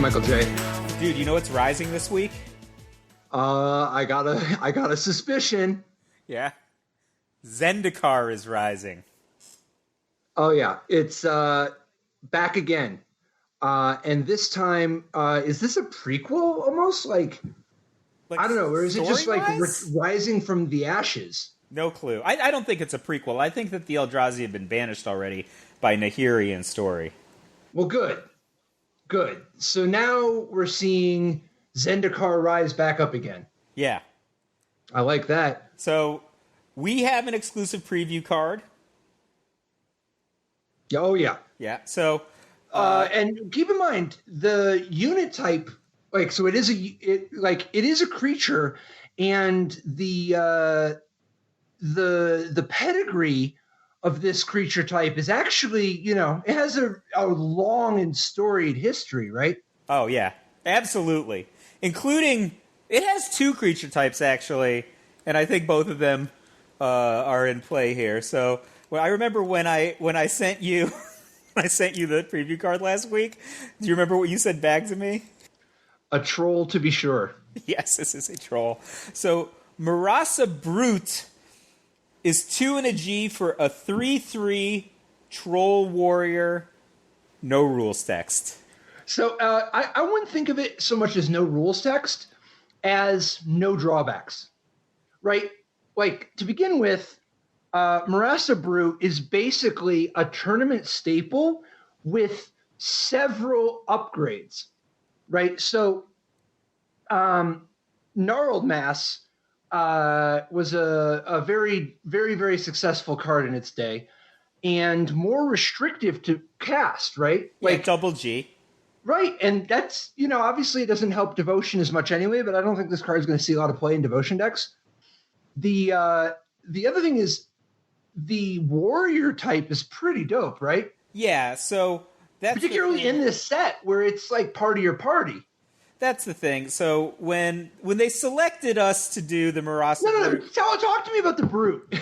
Michael J. Dude, you know what's rising this week? I got a suspicion. Yeah. Zendikar is rising. Oh yeah, it's back again. And this time, is this a prequel almost? Like I don't know, or is it just like rising from the ashes? No clue. I don't think it's a prequel. I think that the Eldrazi have been banished already by Nahiri and story. Well, good. So now we're seeing Zendikar rise back up again. Yeah. I like that. So we have an exclusive preview card. Oh yeah. Yeah. So and keep in mind the unit type, like, so it is a creature, and the pedigree of this creature type is actually, it has a long and storied history, right? Oh yeah, absolutely. Including, it has two creature types actually, and I think both of them are in play here. So I remember when I sent you when I sent you the preview card last week. Do you remember what you said back to me? A troll, to be sure. Yes, this is a troll. So Murasa Brute is 2 and a G for a 3/3 troll warrior, no rules text. So I wouldn't think of it so much as no rules text as no drawbacks, right? Like, to begin with, Murasa Brute is basically a tournament staple with several upgrades, right? So Gnarled Mass was a very, very, very successful card in its day, and more restrictive to cast, right? Like double G. Right, and that's, obviously it doesn't help Devotion as much anyway, but I don't think this card is going to see a lot of play in Devotion decks. The other thing is the warrior type is pretty dope, right? Yeah, so that's particularly in this set where it's like party or party. That's the thing. So when they selected us to do the Murasa Brute... No, talk to me about the Brute.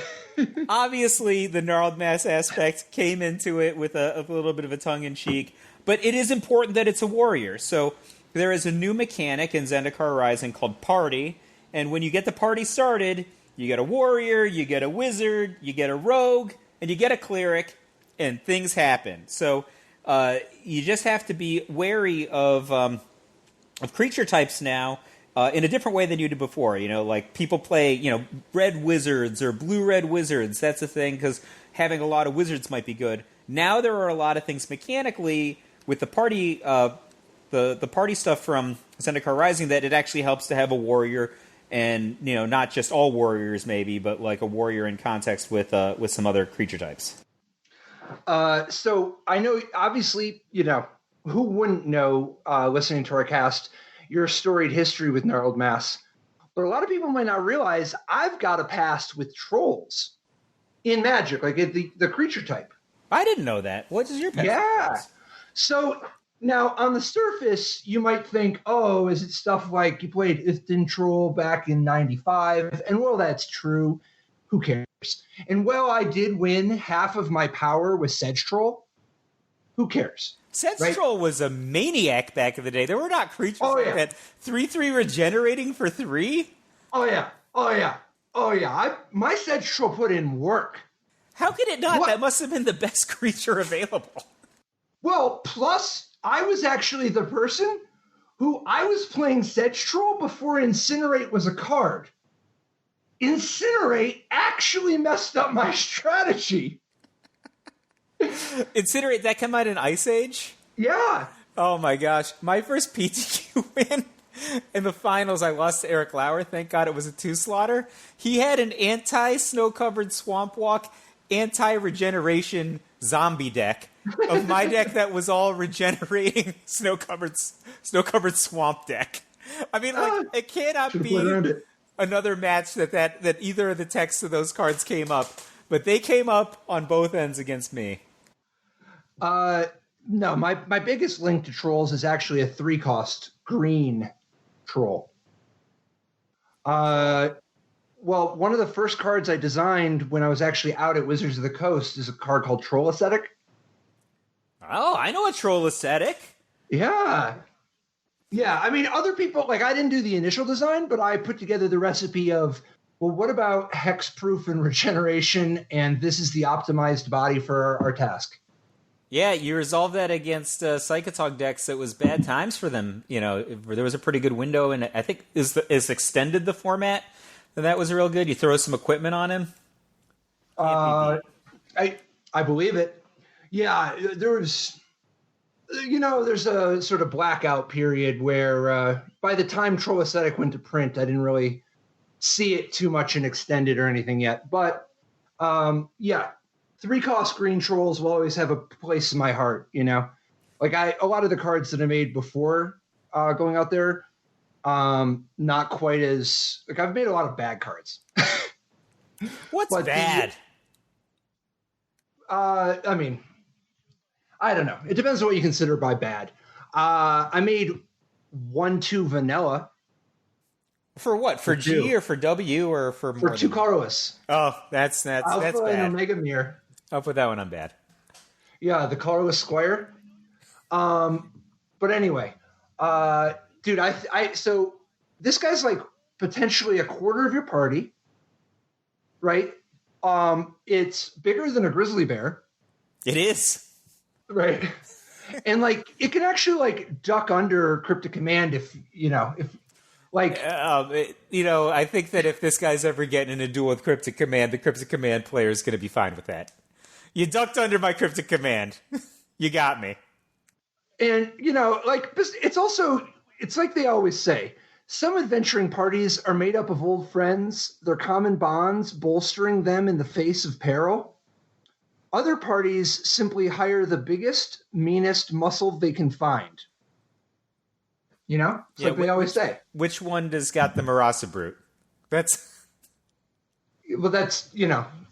Obviously, the Gnarled Mass aspect came into it with a little bit of a tongue-in-cheek, but it is important that it's a warrior. So there is a new mechanic in Zendikar Rising called Party, and when you get the party started, you get a warrior, you get a wizard, you get a rogue, and you get a cleric, and things happen. So you just have to be wary of creature types now in a different way than you did before. Like people play, red wizards or blue-red wizards. That's a thing because having a lot of wizards might be good. Now there are a lot of things mechanically with the party the party stuff from Zendikar Rising that it actually helps to have a warrior, and not just all warriors maybe, but like a warrior in context with some other creature types. So I know, obviously, who wouldn't know, listening to our cast, your storied history with Gnarled Mass. But a lot of people might not realize I've got a past with trolls in Magic, like the creature type. I didn't know that. What is your past? Yeah. So now on the surface, you might think, oh, is it stuff like you played Ithtin Troll back in 95? And well, that's true. Who cares? And well, I did win half of my power with Sedge Troll. Who cares? Sedge Troll was a maniac back in the day. There were not creatures like that. 3/3 regenerating for 3? Oh yeah. My Sedge Troll put in work. How could it not? What? That must have been the best creature available. Well, plus, I was actually the person who I was playing Sedge Troll before Incinerate was a card. Incinerate actually messed up my strategy. Incinerate, that came out in Ice Age? Yeah. Oh my gosh. My first PTQ win in the finals, I lost to Eric Lauer. Thank God it was a 2-slotter. He had an anti-snow-covered Swamp Walk, anti-regeneration zombie deck of my deck that was all regenerating snow-covered swamp deck. I mean, like, it cannot be another match that either of the texts of those cards came up, but they came up on both ends against me. No, my biggest link to trolls is actually a 3-cost green troll. Well, one of the first cards I designed when I was actually out at Wizards of the Coast is a card called Troll Ascetic. Oh, I know a Troll Ascetic. Yeah. Yeah, I mean, other people, like, I didn't do the initial design, but I put together the recipe of, well, what about hexproof and regeneration? And this is the optimized body for our task. Yeah, you resolved that against Psychotog decks. It was bad times for them. There was a pretty good window, and I think is extended the format. And that was real good. You throw some equipment on him. I believe it. Yeah, there's a sort of blackout period where by the time Troll Aesthetic went to print, I didn't really see it too much in extended or anything yet. But yeah, 3-cost green trolls will always have a place in my heart. Like a lot of the cards that I made before going out there, not quite as like I've made a lot of bad cards. What's bad? I mean, I don't know. It depends on what you consider by bad. I made 1/2 vanilla. For what? For G two. Or for W or for more? For 2 colorless. Oh, that's Alpha bad. And Omega Mirror. I'll put that one on bad. Yeah, the colorless squire. But anyway, dude, so this guy's like potentially a quarter of your party, right? It's bigger than a grizzly bear. It is. Right. And like it can actually like duck under Cryptic Command if I think that if this guy's ever getting in a duel with Cryptic Command, the Cryptic Command player is going to be fine with that. You ducked under my Cryptic Command. You got me. And it's like they always say, some adventuring parties are made up of old friends, their common bonds bolstering them in the face of peril. Other parties simply hire the biggest, meanest muscle they can find. It's like they always say. Which one does got the Murasa Brute? That's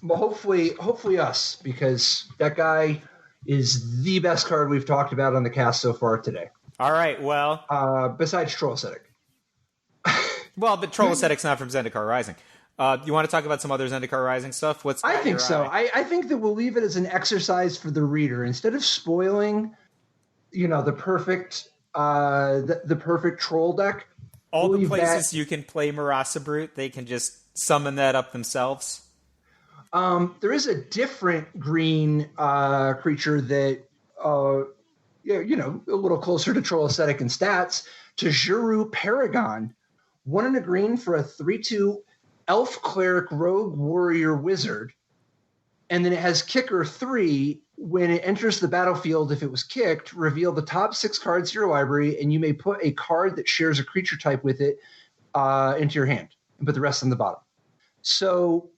hopefully us, because that guy is the best card we've talked about on the cast so far today. All right, well, besides Troll Aesthetic. Well, but Troll Aesthetic's not from Zendikar Rising. You want to talk about some other Zendikar Rising stuff? I think so. I think that we'll leave it as an exercise for the reader instead of spoiling, the perfect troll deck. All the places you can play Murasa Brute, they can just summon that up themselves. There is a different green creature that, a little closer to Troll Aesthetic in stats, Tajuru Paragon. 1 and a green for a 3/2 elf cleric rogue warrior wizard. And then it has kicker 3. When it enters the battlefield, if it was kicked, reveal the top 6 cards of your library, and you may put a card that shares a creature type with it into your hand and put the rest on the bottom. So,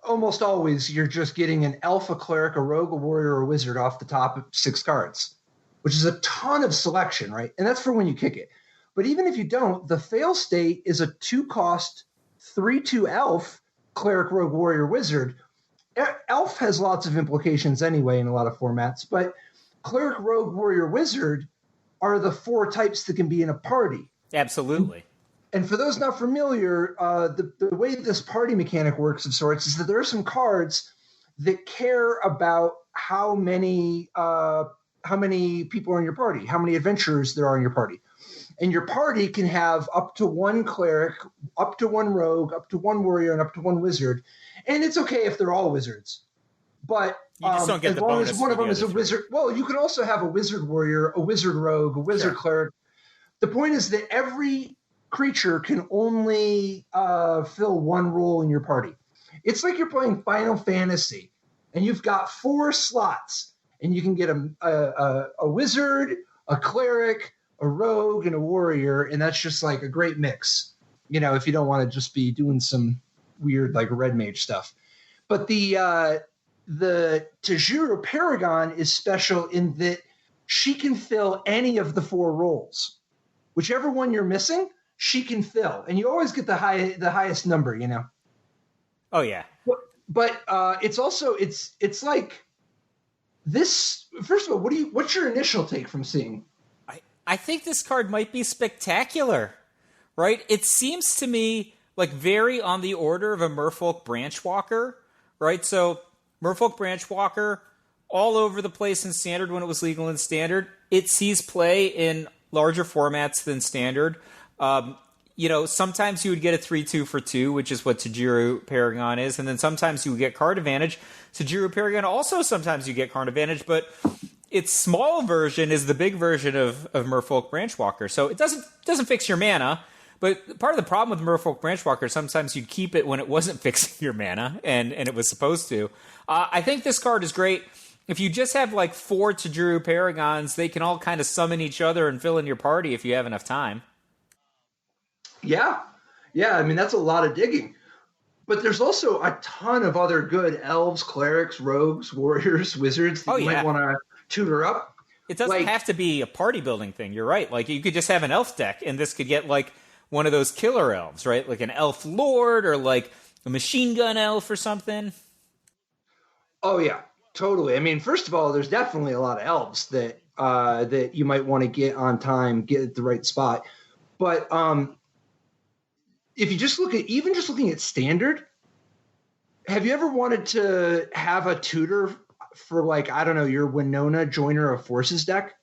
almost always you're just getting an elf, a cleric, a rogue, a warrior, or a wizard off the top of 6 cards, which is a ton of selection, right? And that's for when you kick it. But even if you don't, the fail state is a 2-cost 3/2 elf, cleric, rogue, warrior, wizard. Elf has lots of implications anyway in a lot of formats, but cleric, rogue, warrior, wizard are the 4 types that can be in a party. Absolutely. And for those not familiar, the way this party mechanic works of sorts is that there are some cards that care about how many people are in your party, how many adventurers there are in your party. And your party can have up to 1 cleric, up to 1 rogue, up to 1 warrior, and up to 1 wizard. And it's okay if they're all wizards. But you just don't get as the long bonus as one of them is a wizard. Well, you can also have a wizard warrior, a wizard rogue, a wizard cleric. The point is that every creature can only fill 1 role in your party. It's like you're playing Final Fantasy, and you've got 4 slots, and you can get a wizard, a cleric, a rogue, and a warrior, and that's just like a great mix, if you don't want to just be doing some weird like red mage stuff. But the Tajuru Paragon is special in that she can fill any of the 4 roles. Whichever one you're missing, she can fill, and you always get the highest number, Oh yeah. But it's also it's like this. First of all, what's your initial take from seeing? I think this card might be spectacular, right? It seems to me like very on the order of a Merfolk Branchwalker, right? So Merfolk Branchwalker, all over the place in Standard when it was legal in Standard. It sees play in larger formats than standard. Sometimes you would get a 3-2 for 2, which is what Tajiri Paragon is, and then sometimes you would get card advantage. Tajiri Paragon also sometimes you get card advantage, but its small version is the big version of Merfolk Branchwalker. So it doesn't fix your mana, but part of the problem with Merfolk Branchwalker, sometimes you'd keep it when it wasn't fixing your mana, and it was supposed to. I think this card is great. If you just have like 4 Tajiri Paragons, they can all kind of summon each other and fill in your party if you have enough time. Yeah. I mean, that's a lot of digging. But there's also a ton of other good elves, clerics, rogues, warriors, wizards that you might want to tutor up. It doesn't have to be a party building thing. You're right. Like, you could just have an elf deck, and this could get like one of those killer elves, right? Like an elf lord or like a machine gun elf or something. Oh, yeah, totally. I mean, first of all, there's definitely a lot of elves that you might want to get on time, get at the right spot. But if you just looking at standard, have you ever wanted to have a tutor for, like, I don't know, your Winona Joiner of Forces deck?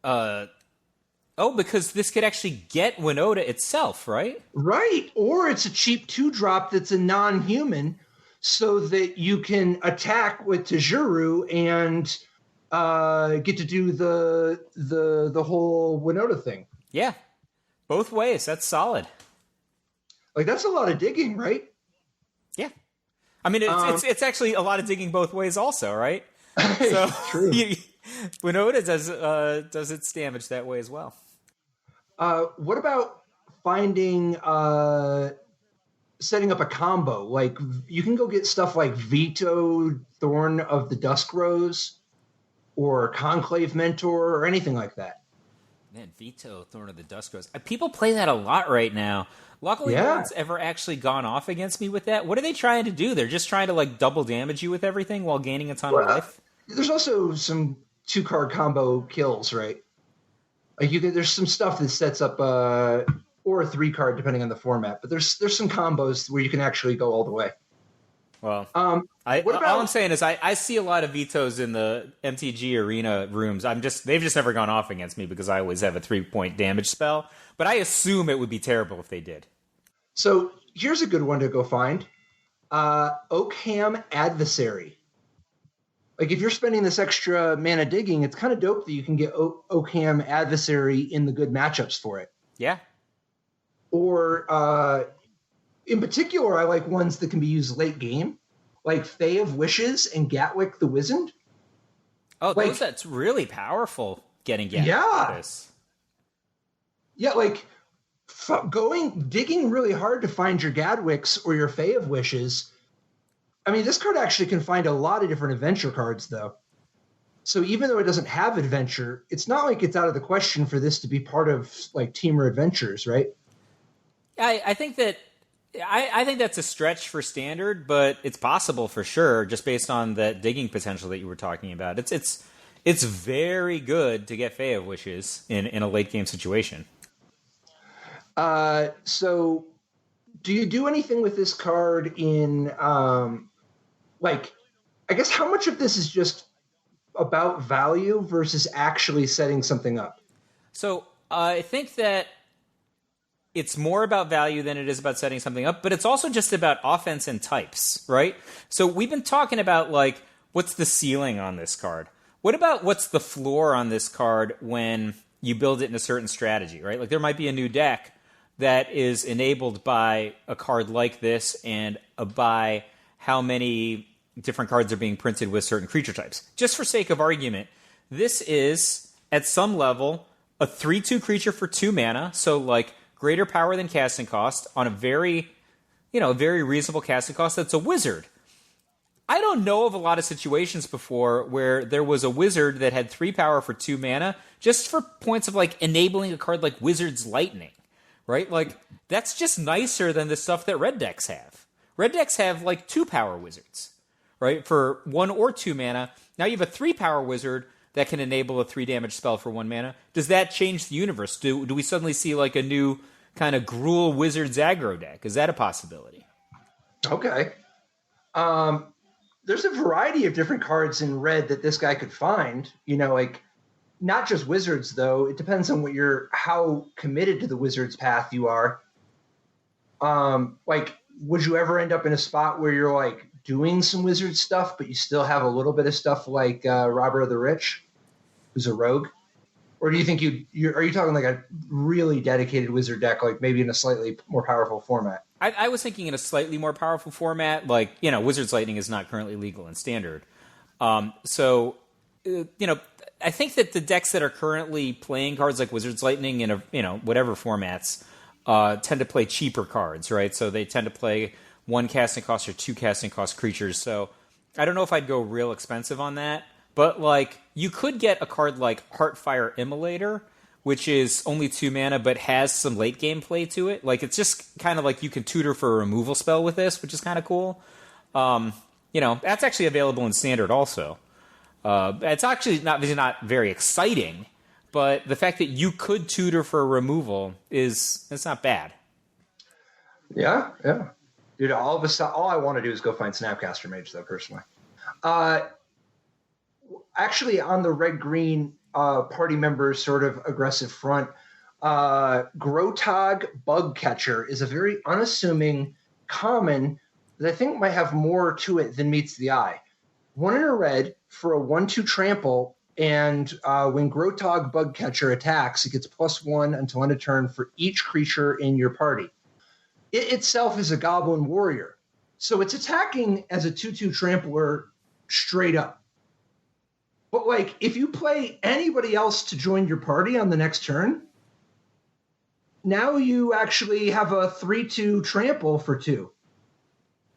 Because this could actually get Winona itself, right? Right. Or it's a cheap 2-drop that's a non-human, so that you can attack with Tajuru and get to do the whole Winona thing. Yeah. Both ways. That's solid. Like, that's a lot of digging, right? Yeah. I mean, it's actually a lot of digging both ways also, right? So True. Winona does its damage that way as well. What about finding setting up a combo? Like, you can go get stuff like Veto, Thorn of the Dusk Rose, or Conclave Mentor, or anything like that. Man, Veto, Thorn of the Dusk Rose. People play that a lot right now. Luckily, no one's ever actually gone off against me with that. What are they trying to do? They're just trying to, like, double damage you with everything while gaining a ton of life? There's also some 2-card combo kills, right? Like, there's some stuff that sets up or a 3-card depending on the format, but there's some combos where you can actually go all the way. Well, all I'm saying is I see a lot of vetoes in the MTG arena rooms. They've just never gone off against me because I always have a 3-point damage spell. But I assume it would be terrible if they did. So here's a good one to go find. Oakham Adversary. Like, if you're spending this extra mana digging, it's kind of dope that you can get Oakham Adversary in the good matchups for it. Yeah. Or in particular, I like ones that can be used late game, like Fae of Wishes and Gatwick the Wizened. Oh, that's really powerful, getting Gatwick yeah. with this. Yeah, like digging really hard to find your Gadwicks or your Fae of Wishes. I mean, this card actually can find a lot of different adventure cards, though. So even though it doesn't have adventure, it's not like it's out of the question for this to be part of, like, Teamer Adventures, right? I think that's a stretch for standard, but it's possible for sure, just based on that digging potential that you were talking about. It's very good to get Fae of Wishes in a late game situation. So do you do anything with this card in, like, I guess how much of this is just about value versus actually setting something up? So I think that it's more about value than it is about setting something up, but it's also just about offense and types, right? So we've been talking about, like, what's the ceiling on this card? What about what's the floor on this card when you build it in a certain strategy, right? Like, there might be a new deck that is enabled by a card like this and by how many different cards are being printed with certain creature types. Just for sake of argument, this is, at some level, a 3/2 creature for 2 mana, so, like, greater power than casting cost on a very reasonable casting cost. That's a wizard. I don't know of a lot of situations before where there was a wizard that had 3 power for 2 mana just for points of, like, enabling a card like Wizard's Lightning. Right? Like, that's just nicer than the stuff that red decks have. Red decks have, like, 2 power wizards, right? For 1 or 2 mana. Now you have a 3 power wizard that can enable a 3 damage spell for 1 mana. Does that change the universe? Do we suddenly see, like, a new kind of Gruul Wizards aggro deck? Is that a possibility? Okay. There's a variety of different cards in red that this guy could find. You know, like, not just wizards though. It depends on how committed to the wizard's path you are. Like, would you ever end up in a spot where you're like doing some wizard stuff, but you still have a little bit of stuff like Robber of the Rich, who's a rogue? Or do you think are you talking like a really dedicated wizard deck, like maybe in a slightly more powerful format? I was thinking in a slightly more powerful format, like, Wizard's Lightning is not currently legal in Standard. So, I think that the decks that are currently playing cards like Wizard's Lightning in whatever formats tend to play cheaper cards, right? So they tend to play 1 casting cost or 2 casting cost creatures. So I don't know if I'd go real expensive on that, but like you could get a card like Heartfire Immolator, which is only 2 mana but has some late game play to it. Like, it's just kind of like you can tutor for a removal spell with this, which is kind of cool. That's actually available in Standard also. It's actually not very exciting, but the fact that you could tutor for removal it's not bad. Yeah. Dude, all I want to do is go find Snapcaster Mage, though, personally. Actually, on the red-green party members' sort of aggressive front, Grotog Bugcatcher is a very unassuming common that I think might have more to it than meets the eye. 1 in a red for a 1/2 trample, and when Grotog Bugcatcher attacks, it gets +1 until end of turn for each creature in your party. It itself is a goblin warrior, so it's attacking as a 2/2 trampler straight up. But like, if you play anybody else to join your party on the next turn, now you actually have a 3/2 trample for 2.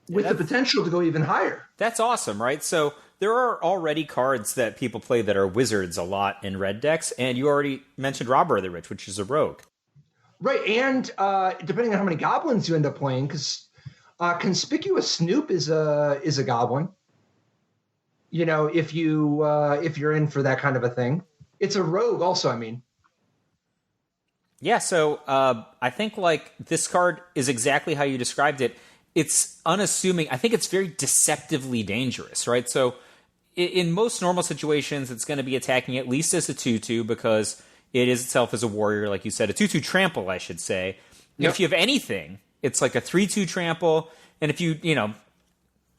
With the potential to go even higher. That's awesome, right? So there are already cards that people play that are wizards a lot in red decks, and you already mentioned Robber of the Rich, which is a rogue. Right, and depending on how many goblins you end up playing, because Conspicuous Snoop is a goblin. If you're in for that kind of a thing, it's a rogue also. I mean, yeah. So I think like this card is exactly how you described it. It's unassuming. I think it's very deceptively dangerous, right? So in most normal situations, it's going to be attacking at least as a 2/2 because it is itself as a warrior, like you said, a 2/2 trample, I should say. Yep. If you have anything, it's like a 3/2 trample, and if you can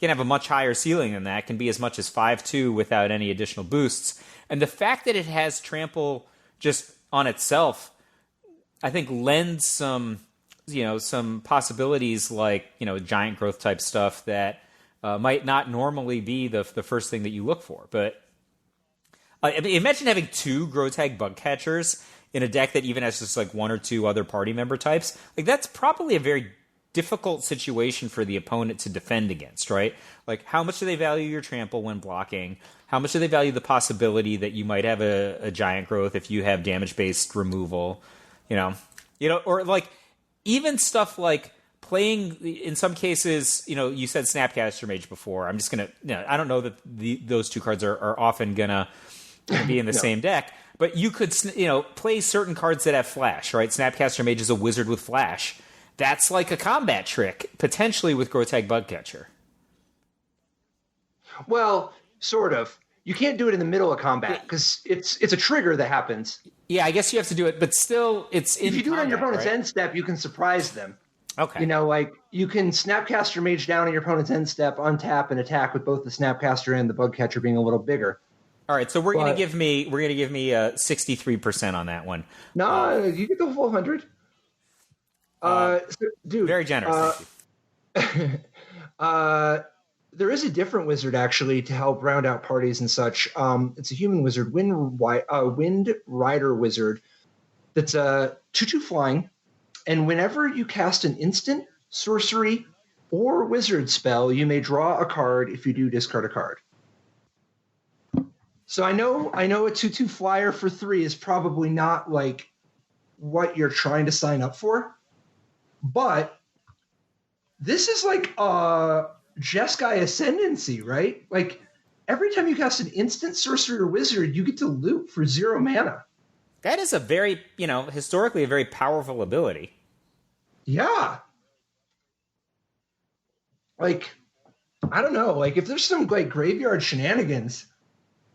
have a much higher ceiling than that, it can be as much as 5/2 without any additional boosts. And the fact that it has trample just on itself, I think lends some possibilities like, giant growth type stuff that might not normally be the first thing that you look for. But imagine having 2 Grotag Bugcatchers in a deck that even has just like 1 or 2 other party member types. Like, that's probably a very difficult situation for the opponent to defend against, right? Like, how much do they value your trample when blocking? How much do they value the possibility that you might have a giant growth if you have damage-based removal? Or like even stuff like playing, in some cases, you said Snapcaster Mage before. I'm just going to, I don't know that those 2 cards are often going to be in the same deck, but you could, play certain cards that have flash, right? Snapcaster Mage is a wizard with flash. That's like a combat trick, potentially with Grotag Bugcatcher. Well, sort of. You can't do it in the middle of combat because it's a trigger that happens. Yeah, I guess you have to do it, but still, it's in. If you do combat, it on your opponent's right? end step, you can surprise them. Okay. Like you can Snapcaster Mage down on your opponent's end step, untap, and attack with both the Snapcaster and the Bugcatcher being a little bigger. All right, so we're gonna give me 63% on that one. No, you get the full 100. Dude, very generous. Thank you. There is a different wizard actually to help round out parties and such. It's a human wizard, Wind Rider wizard. That's a 2/2 flying, and whenever you cast an instant, sorcery, or wizard spell, you may draw a card. If you do, discard a card. So I know a 2/2 flyer for 3 is probably not like what you're trying to sign up for, but this is like Jeskai Ascendancy, right? Like every time you cast an instant, sorcery, or wizard, you get to loot for 0 mana. That is a very, historically a very powerful ability. Yeah. Like, I don't know. Like if there's some like graveyard shenanigans,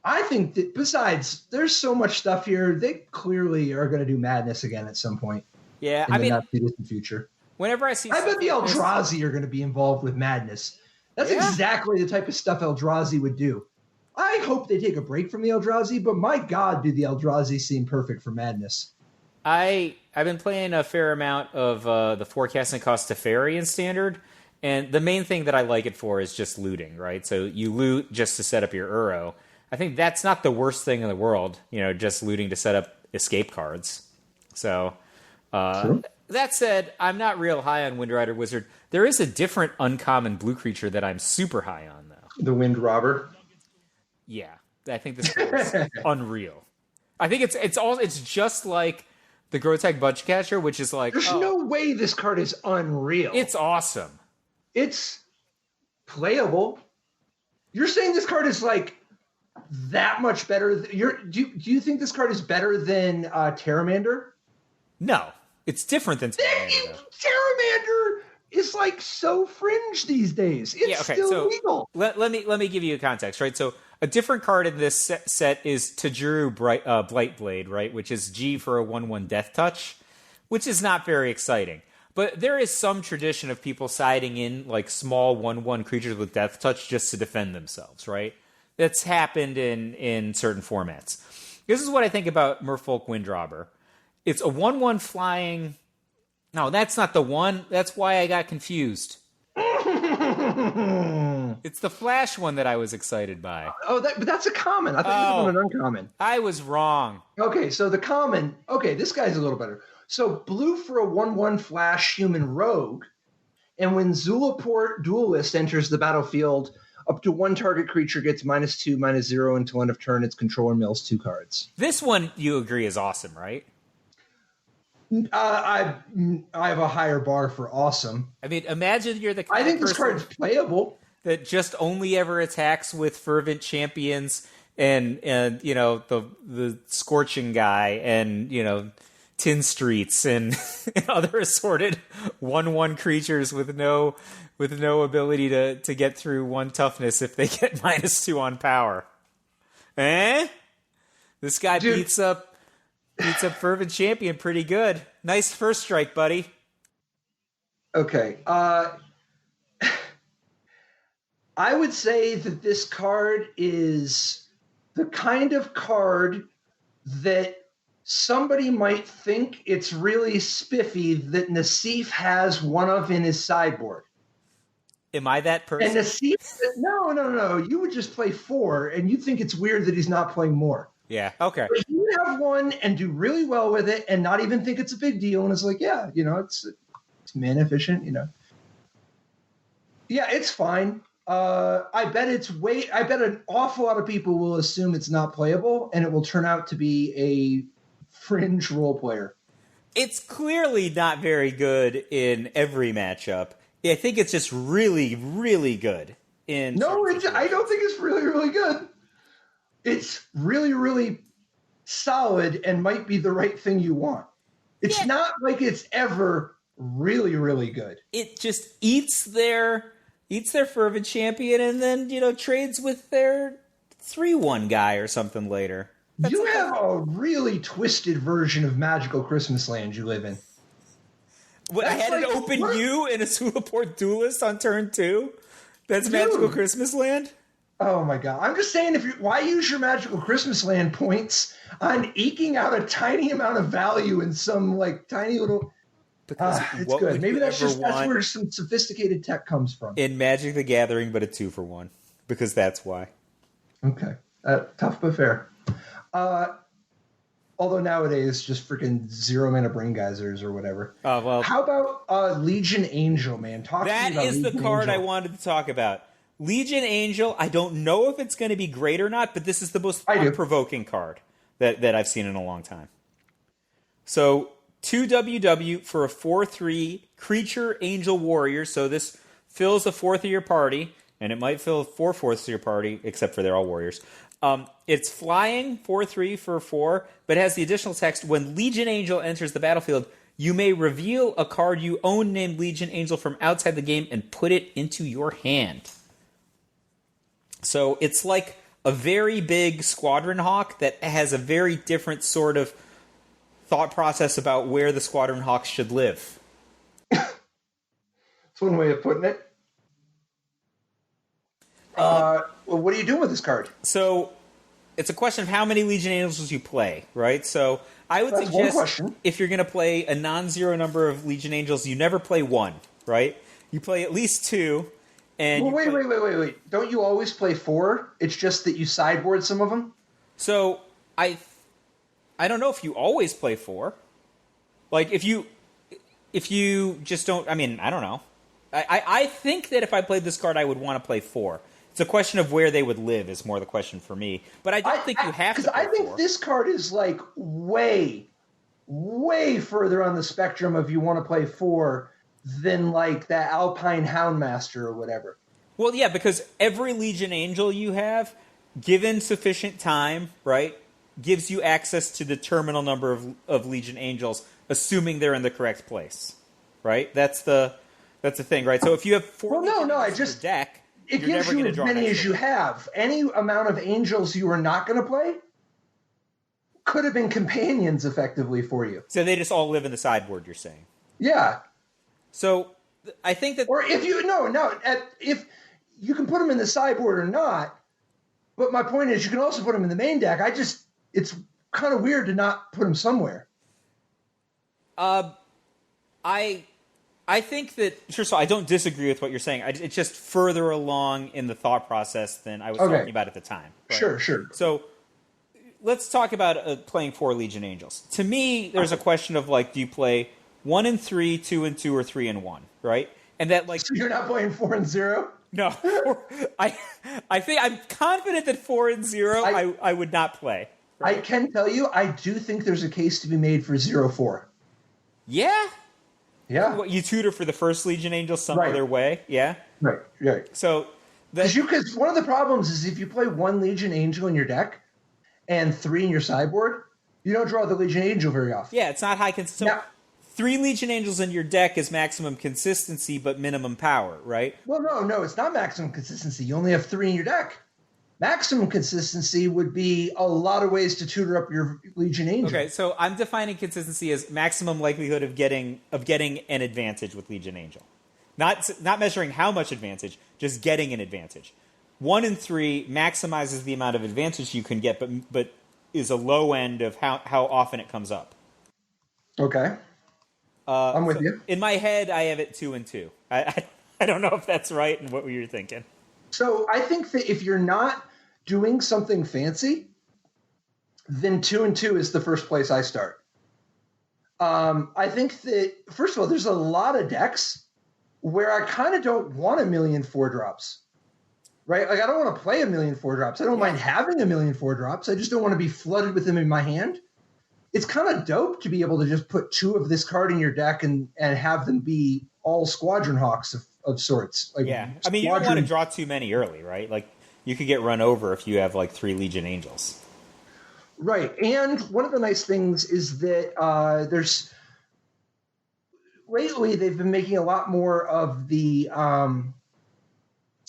I think that besides, there's so much stuff here. They clearly are going to do Madness again at some point Yeah, in the not too distant future. whenever I see, I bet the Eldrazi are going to be involved with Madness. That's exactly the type of stuff Eldrazi would do. I hope they take a break from the Eldrazi, but my God, do the Eldrazi seem perfect for Madness. I've been playing a fair amount of the Forecasting Cost Teferi in Standard, and the main thing that I like it for is just looting, right? So you loot just to set up your Uro. I think that's not the worst thing in the world, just looting to set up escape cards. So, that said, I'm not real high on Windrider Wizard. There is a different uncommon blue creature that I'm super high on, though. The Wind Robber? Yeah, I think this is unreal. I think it's just like the Grotech Budgecatcher, which is like... There's no way this card is unreal. It's awesome. It's playable. You're saying this card is like that much better? Do you think this card is better than Terramander? No, it's different than Terramander. Terramander is like so fringe these days. It's still legal. Let me give you a context, right? So a different card in this set is Tajuru Blightblade, right? Which is G for a 1/1 Death Touch, which is not very exciting. But there is some tradition of people siding in like small 1/1 creatures with Death Touch just to defend themselves, right? That's happened in certain formats. This is what I think about Merfolk Windrobber. It's a 1/1 flying... No, that's not the one. That's why I got confused. It's the Flash one that I was excited by. Oh, but that's a common. I thought you were an uncommon. I was wrong. Okay, so the common... Okay, this guy's a little better. So blue for a 1/1 Flash human rogue, and when Zulaport Duelist enters the battlefield, up to one target creature gets -2/-0 until end of turn. Its controller mills 2 cards. This one, you agree, is awesome, right? I have a higher bar for awesome. I mean, imagine you're the kind I think of this card's playable. That just only ever attacks with Fervent Champions and the Scorching guy and Tin Streets and other assorted 1/1 creatures with no ability to get through 1 toughness if they get -2 on power. This guy beats up Fervent Champion pretty good. Nice first strike, buddy. Okay. I would say that this card is the kind of card that somebody might think it's really spiffy that Nassif has one of in his sideboard. Am I that person? And Nassif, no. You would just play 4, and you think it's weird that he's not playing more. Yeah, okay. But you would have one and do really well with it and not even think it's a big deal. And it's like, it's mana efficient, Yeah, it's fine. I bet an awful lot of people will assume it's not playable, and it will turn out to be a fringe role player. It's clearly not very good in every matchup. I think it's just really, really good. I don't think it's really, really good. It's really, really solid and might be the right thing you want. It's not like it's ever really, really good. It just eats their Fervent Champion and then, trades with their 3/1 guy or something later. You have a really twisted version of Magical Christmas Land you live in. I had an open U in a Zulaport Duelist on turn 2? That's Magical Christmas Land? Oh my God. I'm just saying, why use your Magical Christmas Land points on eking out a tiny amount of value in some tiny little... it's good. Maybe that's where some sophisticated tech comes from. In Magic the Gathering, but a 2-for-1. Because that's why. Okay. Tough but fair. Although nowadays, just freaking 0 mana Brain Geysers or whatever. Well, how about Legion Angel, man? That is the card I wanted to talk about. Legion Angel, I don't know if it's going to be great or not, but this is the most thought-provoking card that I've seen in a long time. So, 2 WW for a 4/3 creature Angel Warrior. So this fills a fourth of your party, and it might fill 4/4 of your party, except for they're all warriors. It's flying 4/3 for 4, but has the additional text, when Legion Angel enters the battlefield, you may reveal a card you own named Legion Angel from outside the game and put it into your hand. So it's like a very big Squadron Hawk that has a very different sort of thought process about where the Squadron Hawks should live. That's one way of putting it. Well, what are you doing with this card? So it's a question of how many Legion Angels you play, right? So I would suggest if you're going to play a non-zero number of Legion Angels, you never play one, right? You play at least two. And well, wait. Don't you always play four? It's just that you sideboard some of them? So I don't know if you always play four. Like, if you just don't... I mean, I don't know. I think that if I played this card, I would want to play four. It's a question of where they would live is more the question for me. But I don't think you have to play I think four. this card is, like, way further on the spectrum of you want to play four than, like, that Alpine Houndmaster or whatever. Well, yeah, because every Legion Angel you have, given sufficient time, right, gives you access to the terminal number of Legion Angels, assuming they're in the correct place, right? That's the thing, right? So if you have four Legion Angels in your deck, it gives you as many as you have. Any amount of Angels you are not going to play could have been companions effectively for you. So they just all live in the sideboard, you're saying? Yeah. So I think that... Or if you... if you can put them in the sideboard or not, but my point is you can also put them in the main deck. It's kind of weird to not put them somewhere. I think that, first of all, I don't disagree with what you're saying. It's just further along in the thought process than I was talking about at the time. Right? Sure. So let's talk about playing four Legion Angels. To me, there's a question of, like, do you play 1 and 3, 2 and 2, or 3 and 1, right? And that, like... So you're not playing 4 and 0? No. I think I'm confident that 4 and 0 I would not play. Right? I can tell you, I do think there's a case to be made for 0-4. Yeah? Yeah. What, you tutor for the first Legion Angel some other way? Yeah? Right. So... Because one of the problems is if you play 1 Legion Angel in your deck and 3 in your sideboard, you don't draw the Legion Angel very often. Yeah, it's not high consistency. So 3 Legion Angels in your deck is maximum consistency but minimum power, right? Well, no, it's not maximum consistency. You only have 3 in your deck. Maximum consistency would be a lot of ways to tutor up your Legion Angel. Okay, so I'm defining consistency as maximum likelihood of getting an advantage with Legion Angel. Not measuring how much advantage, just getting an advantage. 1 and 3 maximizes the amount of advantage you can get, but is a low end of how often it comes up. Okay. I'm with you. In my head, I have it 2 and 2. I don't know if that's right and what were you thinking. So I think that if you're not doing something fancy, then 2 and 2 is the first place I start. I think that, first of all, there's a lot of decks where I kind of don't want 1,000,000 4-drops. Right? Like, I don't want to play 1,000,000 4-drops. I don't mind having 1,000,000 4-drops. I just don't want to be flooded with them in my hand. It's kind of dope to be able to just put 2 of this card in your deck and have them be all Squadron Hawks of sorts. Like, yeah. I mean, you don't want to draw too many early, right? Like, you could get run over if you have, like, 3 Legion Angels. Right. And one of the nice things is that there's... Lately, they've been making a lot more of the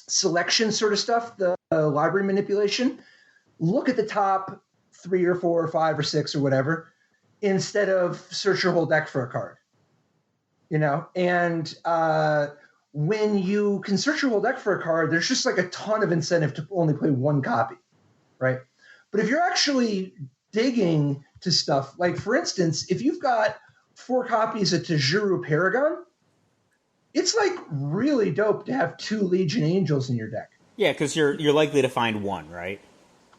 selection sort of stuff, the library manipulation. Look at the top 3 or 4 or 5 or 6 or whatever, instead of search your whole deck for a card. You know? And when you can search your whole deck for a card, there's just like a ton of incentive to only play 1 copy, right? But if you're actually digging to stuff, like, for instance, if you've got 4 copies of Tajuru Paragon, it's like really dope to have 2 Legion Angels in your deck. Yeah, because you're likely to find 1, right?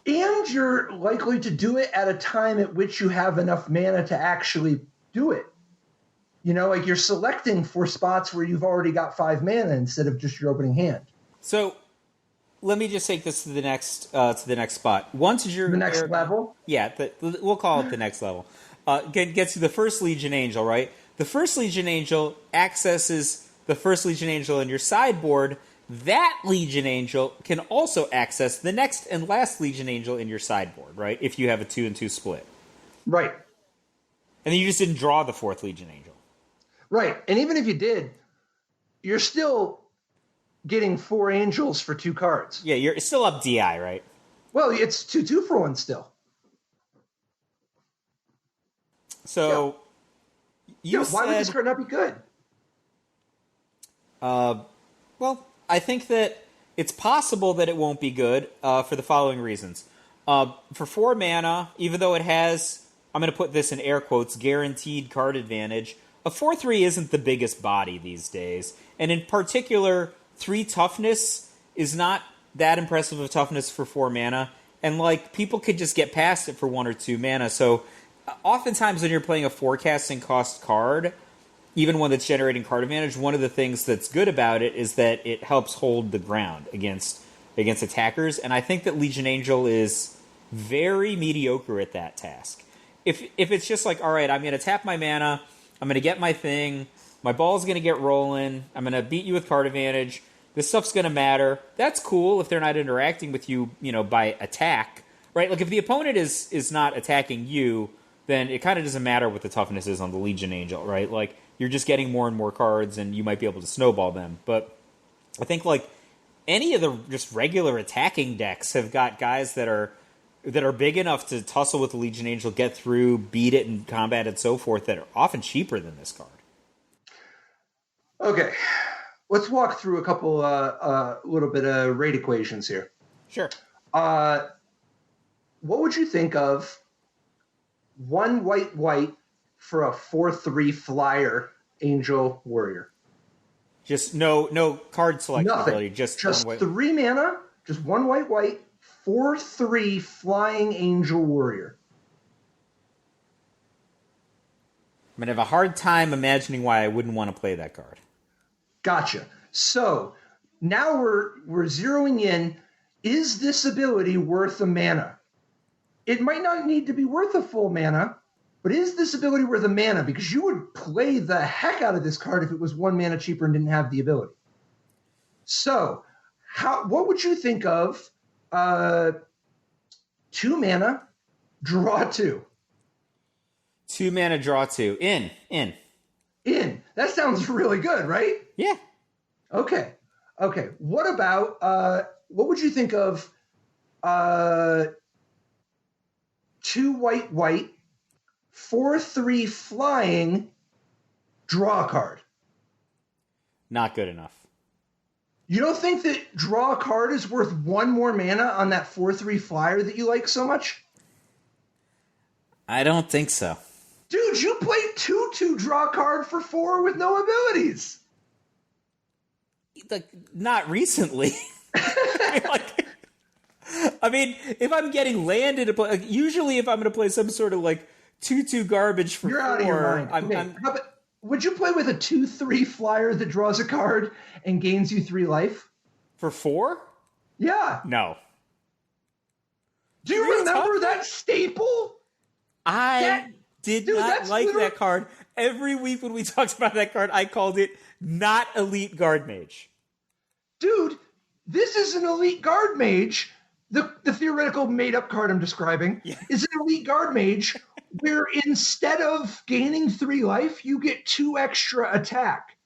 And you're likely to do it at a time at which you have enough mana to actually do it. You know, like, you're selecting for spots where you've already got 5 mana instead of just your opening hand. So let me just take this to the next spot. Once you're the next level. Yeah, we'll call it the next level. Gets to the first Legion Angel, right? The first Legion Angel accesses the first Legion Angel in your sideboard. That Legion Angel can also access the next and last Legion Angel in your sideboard, right? If you have a 2 and 2 split. Right. And then you just didn't draw the 4th Legion Angel. Right. And even if you did, you're still getting 4 angels for 2 cards. Yeah, you're still up DI, right? Well, it's 2/2 for 1 still. So you Why would this said, card not be good? well, I think that it's possible that it won't be good for the following reasons. For 4 mana, even though it has, I'm going to put this in air quotes, guaranteed card advantage, a 4/3 isn't the biggest body these days. And in particular, 3 toughness is not that impressive of toughness for 4 mana. And, like, people could just get past it for 1 or 2 mana. So, oftentimes when you're playing a forecasting cost card, even one that's generating card advantage, one of the things that's good about it is that it helps hold the ground against attackers. And I think that Legion Angel is very mediocre at that task. If it's just like, all right, I'm going to tap my mana, I'm going to get my thing, my ball's going to get rolling, I'm going to beat you with card advantage, this stuff's going to matter, that's cool if they're not interacting with you, by attack, right? Like, if the opponent is not attacking you, then it kind of doesn't matter what the toughness is on the Legion Angel, right? Like, you're just getting more and more cards, and you might be able to snowball them. But I think, like, any of the just regular attacking decks have got guys that are big enough to tussle with the Legion Angel, get through, beat it in combat, and so forth, that are often cheaper than this card. Okay, let's walk through a couple, little bit of rate equations here. Sure. What would you think of 1 white for a 4/3 flyer Angel Warrior? Just no card select ability. Just 3 mana, just 1 white, 4/3 flying Angel Warrior. I'm gonna have a hard time imagining why I wouldn't want to play that card. Gotcha. So now we're zeroing in. Is this ability worth a mana? It might not need to be worth a full mana, but is this ability worth a mana? Because you would play the heck out of this card if it was 1 mana cheaper and didn't have the ability. So, what would you think of 2 mana, draw 2? 2 mana, draw 2. In. That sounds really good, right? Yeah. Okay. What about, what would you think of 2 white, 4/3 flying, draw a card? Not good enough. You don't think that draw a card is worth 1 more mana on that 4/3 flyer that you like so much? I don't think so. Dude, you played 2/2 draw a card for 4 with no abilities. Like, not recently. I mean, if I'm getting landed to play, usually if I'm going to play some sort of 2/2 garbage for You're 4, out of your mind. Would you play with a 2/3 flyer that draws a card and gains you 3 life? For 4? Yeah. No. Do you remember that staple? I did not like that card. Every week when we talked about that card, I called it not Elite Guard Mage. Dude, this is an Elite Guard Mage. The theoretical made-up card I'm describing is an Elite Guard Mage where instead of gaining 3 life, you get 2 extra attack.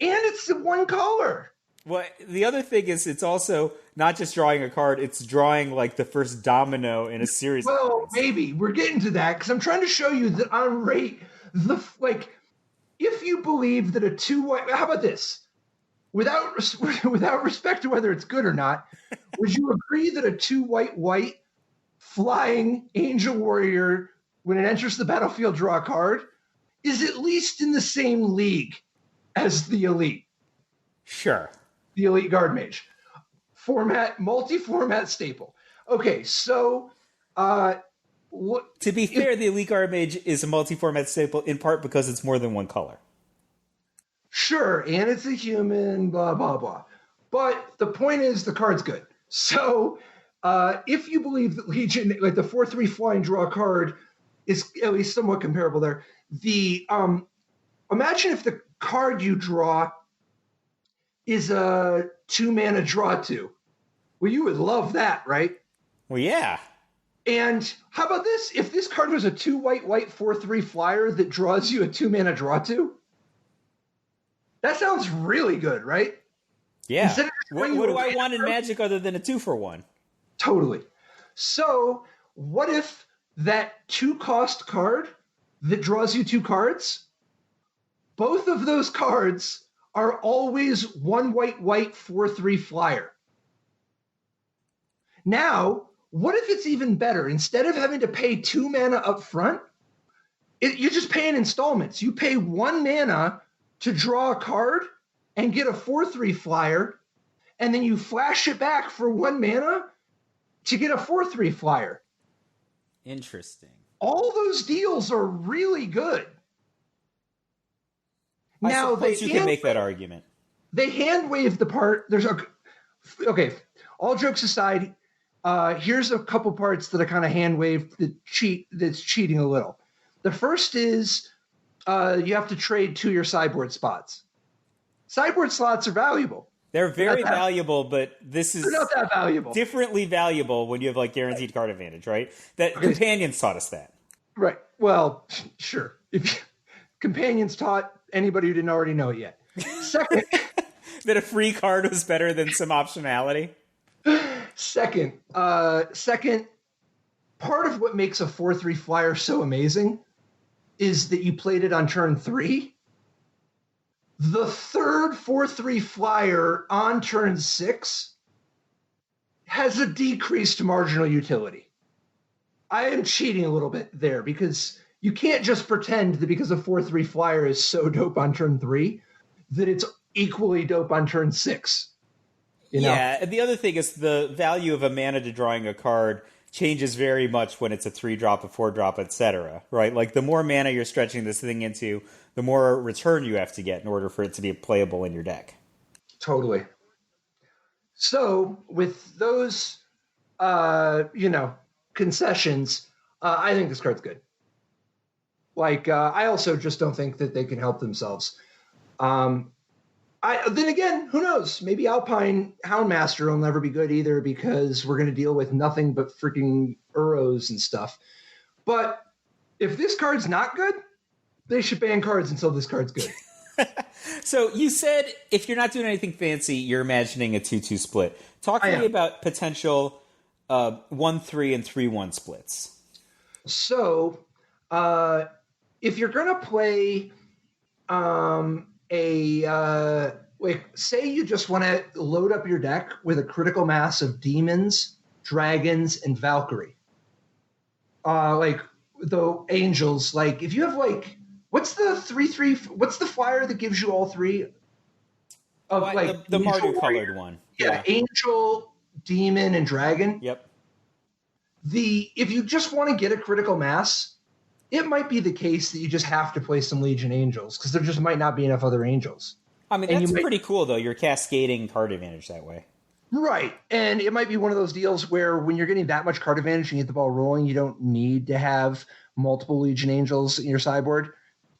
And it's the 1 color. Well, the other thing is it's also not just drawing a card, it's drawing the first domino in a series of cards. Maybe. We're getting to that because I'm trying to show you that on rate, if you believe that a 2 white... How about this? Without respect to whether it's good or not, would you agree that a 2 white flying Angel Warrior, when it enters the battlefield, draw a card, is at least in the same league as the Elite? Sure. The Elite Guard Mage. Multi-format staple. Okay, so... to be fair, the Elite Guard Mage is a multi-format staple in part because it's more than 1 color. Sure, and it's a human, blah, blah, blah. But the point is the card's good. So if you believe that Legion, the 4/3 flying draw a card is at least somewhat comparable there, imagine if the card you draw is a 2 mana draw 2. Well, you would love that, right? Well, yeah. And how about this? If this card was a 2 white 4/3 flyer that draws you a 2 mana draw 2, that sounds really good, right? Yeah. What do I want in Magic other than a 2-for-1? Totally. So what if that 2-cost card that draws you 2 cards, both of those cards are always 1 white white 4/3 flyer? Now, what if it's even better? Instead of having to pay 2 mana up front, you just pay in installments. You pay 1 mana to draw a card and get a 4/3 flyer, and then you flash it back for 1 mana to get a 4/3 flyer. Interesting. All those deals are really good. I Now suppose you can make that argument. They hand wave the part. Okay. All jokes aside, here's a couple parts that I kind of hand waved that's cheating a little. The first is you have to trade 2 your sideboard spots. Sideboard slots are valuable. They're very valuable, but this is not that valuable. Differently valuable when you have like guaranteed card advantage, right? Companions taught us that. Right. Well, sure. If Companions taught anybody who didn't already know it yet. Second, that a free card was better than some optionality. Second, part of what makes a 4/3 flyer so amazing is that you played it on turn 3. The third 4/3 flyer on turn 6 has a decreased marginal utility. I am cheating a little bit there because you can't just pretend that because a 4/3 flyer is so dope on turn 3 that it's equally dope on turn 6. Yeah, and the other thing is the value of a mana to drawing a card changes very much when it's a 3-drop, a 4-drop, etc. Right? Like the more mana you're stretching this thing into, the more return you have to get in order for it to be playable in your deck. Totally. So with those, concessions, I think this card's good. Like, I also just don't think that they can help themselves. Then again, who knows? Maybe Alpine Houndmaster will never be good either because we're going to deal with nothing but freaking Uros and stuff. But if this card's not good, they should ban cards until this card's good. So you said if you're not doing anything fancy, you're imagining a 2-2 split. Talk to me about potential 1-3 and 3-1 splits. So if you're going to play say you just want to load up your deck with a critical mass of demons, dragons, and Valkyrie. Like the angels, like if you have like, what's the 3/3? What's the flyer that gives you all 3? Of the Mardu colored one. Yeah, angel, demon, and dragon. Yep. If you just want to get a critical mass, it might be the case that you just have to play some Legion Angels because there just might not be enough other angels. I mean, that's pretty cool, though. You're cascading card advantage that way. Right. And it might be one of those deals where when you're getting that much card advantage and you get the ball rolling, you don't need to have multiple Legion Angels in your sideboard.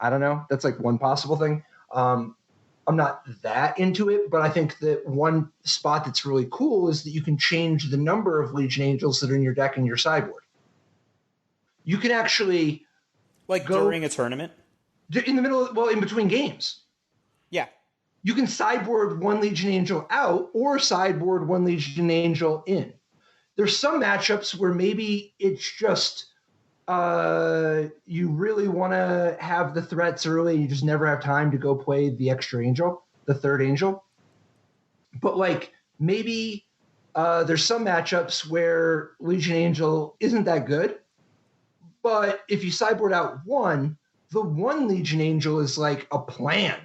I don't know. That's like one possible thing. I'm not that into it, but I think that one spot that's really cool is that you can change the number of Legion Angels that are in your deck and your sideboard. You can actually... Like during a tournament? In the middle, in between games. Yeah. You can sideboard 1 Legion Angel out or sideboard 1 Legion Angel in. There's some matchups where maybe it's just you really want to have the threats early and you just never have time to go play the extra angel, the third angel. But like maybe there's some matchups where Legion Angel isn't that good. But if you sideboard out 1, the 1 Legion Angel is like a plan.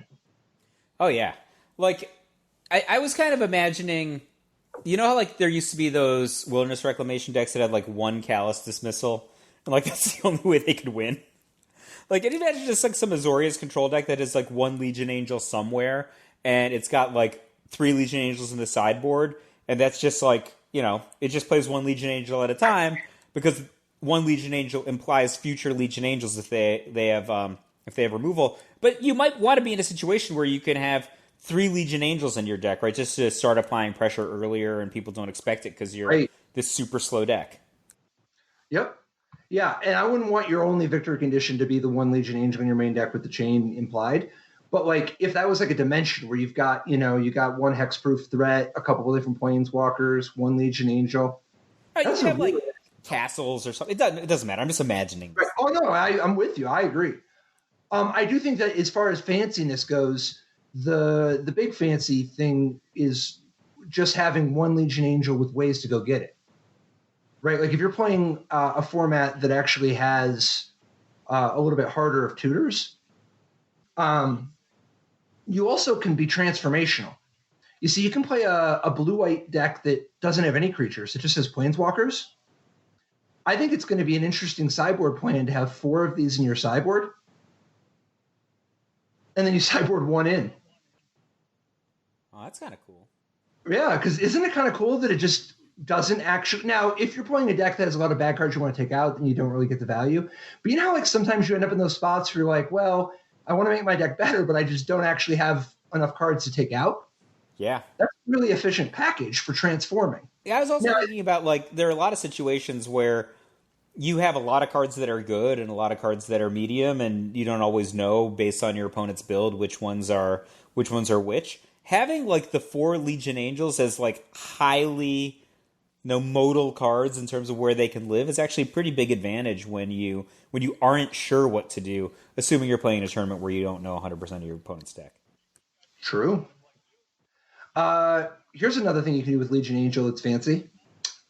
Oh, yeah. Like, I was kind of imagining, you know how like there used to be those Wilderness Reclamation decks that had like 1 Callous Dismissal? And like that's the only way they could win? Like, and imagine just like some Azorius control deck that is like 1 Legion Angel somewhere, and it's got like 3 Legion Angels in the sideboard, and that's just like, it just plays 1 Legion Angel at a time, because 1 Legion Angel implies future Legion Angels if they have removal. But you might want to be in a situation where you can have 3 Legion Angels in your deck, right? Just to start applying pressure earlier and people don't expect it because you're this super slow deck. Yep. Yeah, and I wouldn't want your only victory condition to be the 1 Legion Angel in your main deck with the chain implied. But like if that was like a dimension where you've got, you got 1 hexproof threat, a couple of different planeswalkers, 1 Legion Angel. Right, you have like castles or something. It doesn't matter. I'm just imagining. Right. Oh no, I'm with you. I agree. I do think that as far as fanciness goes, the big fancy thing is just having one Legion Angel with ways to go get it. Right? Like if you're playing a format that actually has a little bit harder of tutors, you also can be transformational. You see, you can play a blue-white deck that doesn't have any creatures. It just has planeswalkers. I think it's going to be an interesting sideboard plan to have 4 of these in your sideboard. And then you sideboard 1 in. Oh, that's kind of cool. Yeah, because isn't it kind of cool that it just doesn't actually... Now, if you're playing a deck that has a lot of bad cards you want to take out, then you don't really get the value. But you know how like sometimes you end up in those spots where you're like, well, I want to make my deck better, but I just don't actually have enough cards to take out? Yeah. That's a really efficient package for transforming. Yeah, I was also thinking about, like, there are a lot of situations where you have a lot of cards that are good and a lot of cards that are medium, and you don't always know, based on your opponent's build, which ones are which. Having, like, the 4 Legion Angels as, like, highly modal cards in terms of where they can live is actually a pretty big advantage when you aren't sure what to do, assuming you're playing a tournament where you don't know 100% of your opponent's deck. True. Here's another thing you can do with Legion Angel that's fancy.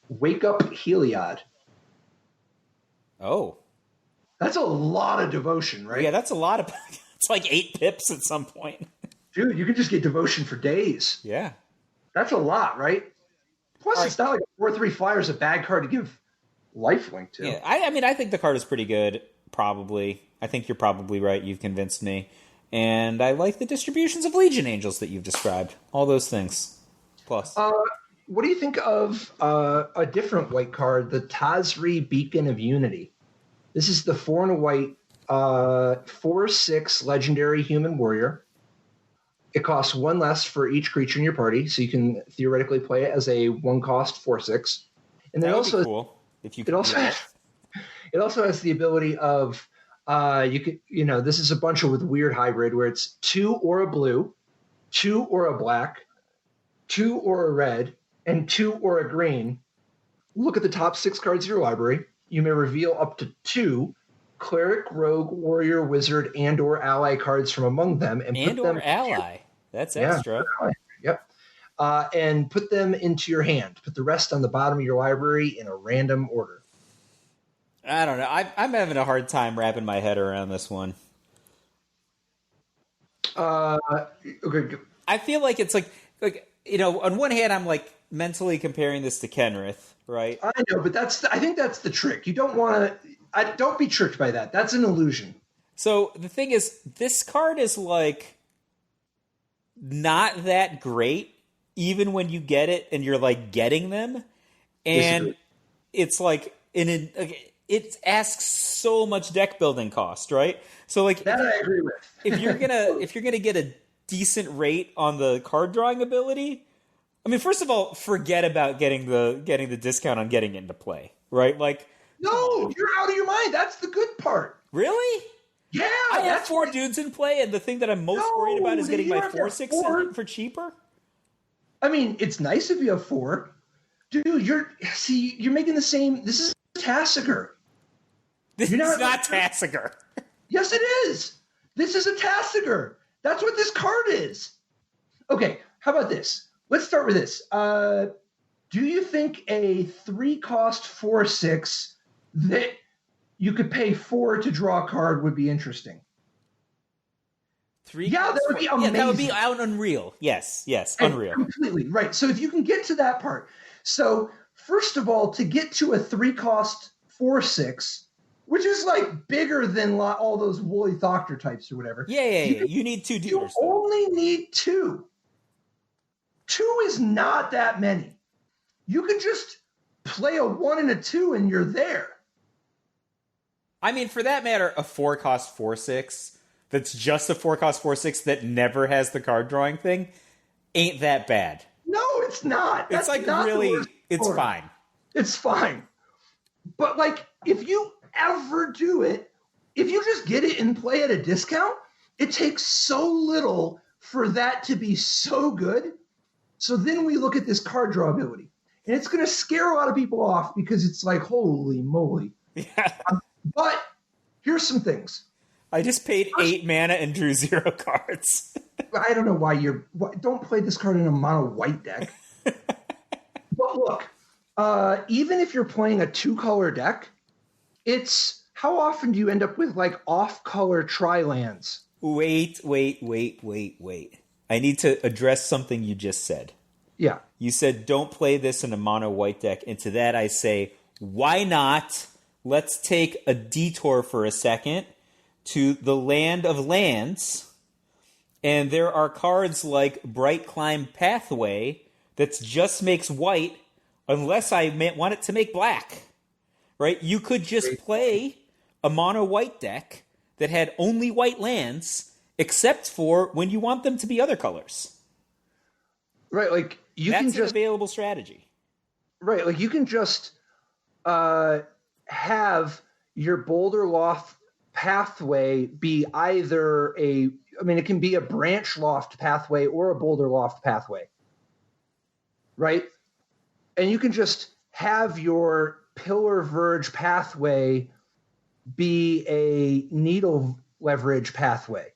Wake Up Heliod. Oh. That's a lot of devotion, right? Yeah, that's a lot of... It's like 8 pips at some point. Dude, you can just get devotion for days. Yeah. That's a lot, right? Plus, it's not like a 4/3 flyer is a bad card to give lifelink to. Yeah, I mean, I think the card is pretty good, probably. I think you're probably right. You've convinced me. And I like the distributions of Legion Angels that you've described. All those things. Plus. What do you think of a different white card, the Tazri Beacon of Unity? This is the 4 and a white 4/6 legendary human warrior. It costs 1 less for each creature in your party, so you can theoretically play it as a 1-cost 4/6. And then that would also be cool if you could. It also has the ability of this is a bunch of with weird hybrid where it's 2 or a blue, 2 or a black, 2 or a red, and 2 or a green. Look at the top 6 cards of your library. You may reveal up to 2 cleric, rogue, warrior, wizard, and or ally cards from among them, and put them ally. That's extra. Yep. And put them into your hand. Put the rest on the bottom of your library in a random order. I don't know. I'm having a hard time wrapping my head around this one. Okay. I feel like it's like on one hand, I'm like mentally comparing this to Kenrith, right? I know, but I think that's the trick. You don't want to. Don't be tricked by that. That's an illusion. So the thing is, this card is like not that great, even when you get it and you're like getting them, and it's like it asks so much deck building cost, right? So like that I agree with. if you're gonna get a decent rate on the card drawing ability, I mean, first of all, forget about getting the discount on getting into play, right? Like, no, you're out of your mind. That's the good part. Really? Yeah, I have 4 dudes in play, and the thing that I'm most worried about is getting my 4/6 for cheaper. I mean, it's nice if you have 4. Dude, you're making the same. This is Tassiger. This is not Tassiger. Yes, it is. This is a Tassiger. That's what this card is. Okay, how about this? Let's start with this. Do you think a 3-cost 4/6 that you could pay 4 to draw a card would be interesting? 3? Yeah, that would be amazing. Yeah, that would be unreal. Yes, unreal. Completely, right. So if you can get to that part. So first of all, to get to a 3-cost 4/6, which is like bigger than all those woolly Thoctor types or whatever. Yeah. You need 2 You dealers. only need 2. 2 is not that many. You can just play a 1 and a 2 and you're there. I mean, for that matter, a 4-cost 4/6 that's just a 4-cost 4/6 that never has the card drawing thing ain't that bad. No, it's not. It's like really, it's fine. It's fine. But like, if you ever do it, if you just get it and play at a discount, it takes so little for that to be so good. So then we look at this card draw ability. And it's going to scare a lot of people off because it's like, holy moly. Yeah. But here's some things. I just paid 8 mana and drew 0 cards. I don't know why don't play this card in a mono white deck. But look, even if you're playing a 2-color deck, it's how often do you end up with like off-color tri-lands? Wait. I need to address something you just said. Yeah. You said don't play this in a mono white deck. And to that I say, why not? Let's take a detour for a second to the land of lands. And there are cards like Bright Climb Pathway that just makes white unless I want it to make black. Right? You could just play a mono white deck that had only white lands, except for when you want them to be other colors. Right, like That's an available strategy. Right, like you can just have your Boulder Loft Pathway be either it can be a Branch Loft Pathway or a Boulder Loft Pathway. Right? And you can just have your Pillar Verge Pathway be a Needle Leverage Pathway.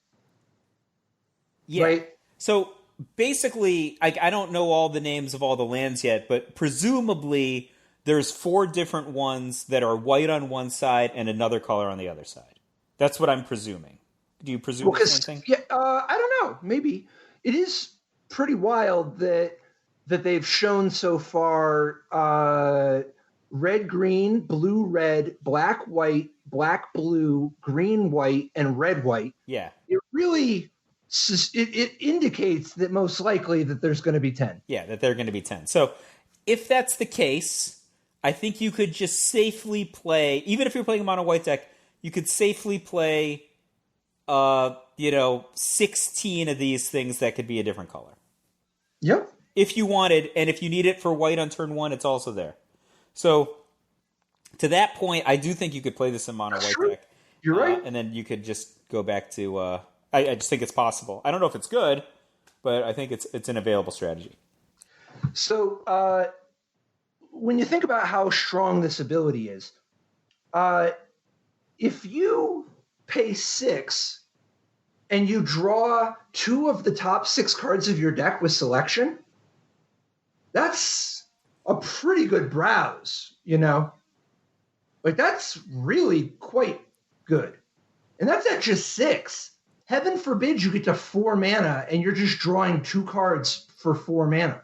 Yeah. Right? So basically, I don't know all the names of all the lands yet, but presumably there's 4 different ones that are white on one side and another color on the other side. That's what I'm presuming. Do you presume the same thing? Yeah, I don't know. Maybe. It is pretty wild that they've shown so far red, green, blue, red, black, white, black, blue, green, white, and red, white. Yeah. It really it indicates that most likely that there's going to be 10. Yeah, that they're going to be 10. So if that's the case, I think you could just safely play, even if you're playing a mono white deck, you could safely play 16 of these things that could be a different color. Yep. If you wanted, and if you need it for white on turn 1, it's also there. So to that point, I do think you could play this in mono white deck. You're right. And then you could just go back to I just think it's possible. I don't know if it's good, but I think it's an available strategy. So when you think about how strong this ability is, if you pay 6 and you draw 2 of the top 6 cards of your deck with selection, that's a pretty good browse, Like, that's really quite good. And that's at just 6. Heaven forbid you get to 4 mana and you're just drawing 2 cards for 4 mana.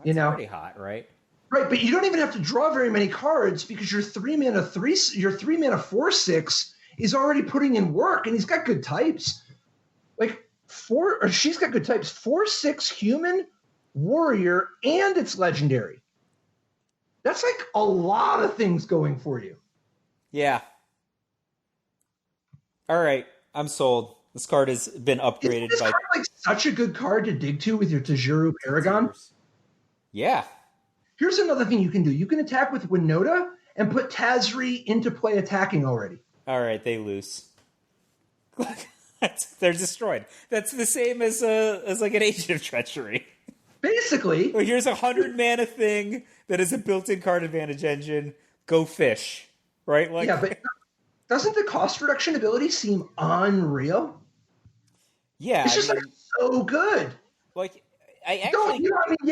That's pretty hot, right? Right, but you don't even have to draw very many cards because your 3 mana 4/6 is already putting in work, and he's got good types. Like she's got good types. 4/6 human, warrior, and it's legendary. That's like a lot of things going for you. Yeah. All right, I'm sold. This card has been upgraded. Isn't this card like such a good card to dig to with your Tajuru Paragon? Yeah. Here's another thing you can do. You can attack with Winota and put Tazri into play attacking already. All right, they lose. They're destroyed. That's the same as like an Agent of Treachery. Basically. Well, here's a 100 mana thing that is a built-in card advantage engine. Go fish. Right? Like, yeah, but doesn't the cost reduction ability seem unreal? Yeah. It's just like so good. Like, I actually...